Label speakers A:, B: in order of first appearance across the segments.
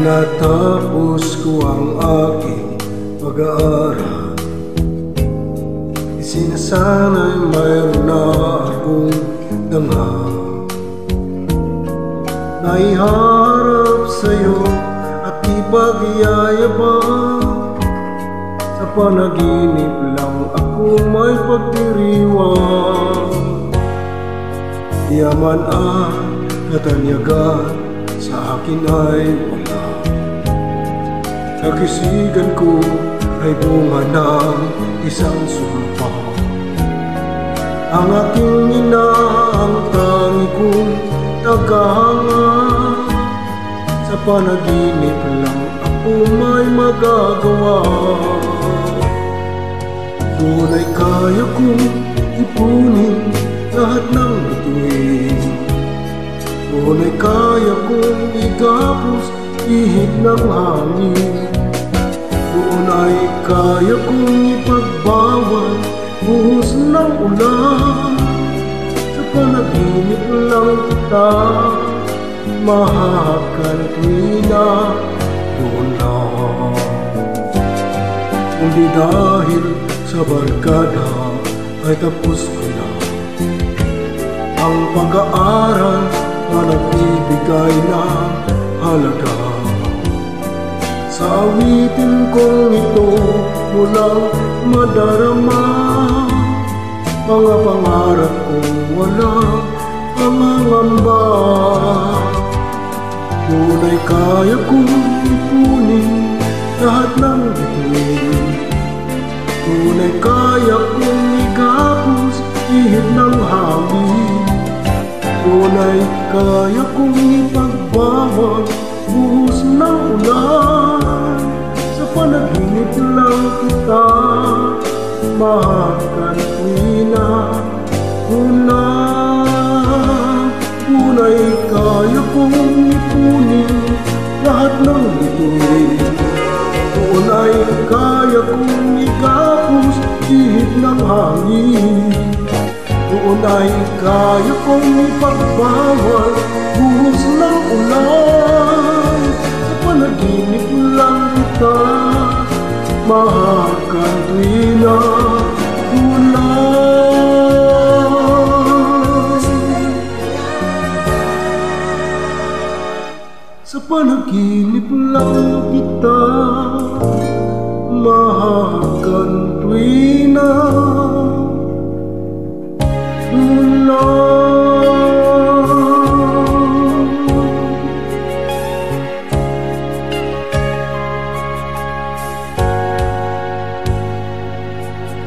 A: natapos ko ang aking pag-aaral, isinasana'y mayroon na akong dangal. Naiharap sa'yo at ipagyayabang, sa panaginip lang ako may pagdiriwang. Yaman at katanyagan sa akin ay wala, nagisigan ko ay bunga ng isang sumpa. Ang aking ina ang tangi kong tagahanga, sa panaginip lang ako may magagawa. Tunay kaya kong ipunin lahat ng bituin, tunay kaya kong igapos ihip ng hangin. Doon ay kaya kong ipagbawal buhos ng ulan, sa panaginip lang kita mahahakan tuwina. Doon lang, kundi dahil sa barkada ay tapos ko na ang pag-aaral na nagbibigay ng halaga. Sa awitin kong ito walang madarama, mga pangarap kong walang pangangamba. Tunay kaya kong ipunin lahat ng bituin, tunay kaya kong igapos ihip ng hangin. Tunay kaya kong ipagbawal buhos ng ulan, sa panaginip lang kita mahahakan tuwina. Tunay kaya kong ipunin lahat ng bituin, tunay kaya kong igapos ihip ng hangin. Tunay kaya kong ipagbawal buhos ng ulan, sa panaginip lang kita mahahakan tuwina. Sa panaginip lang kita mahahakan tuwina.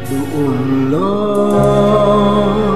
A: Doon lang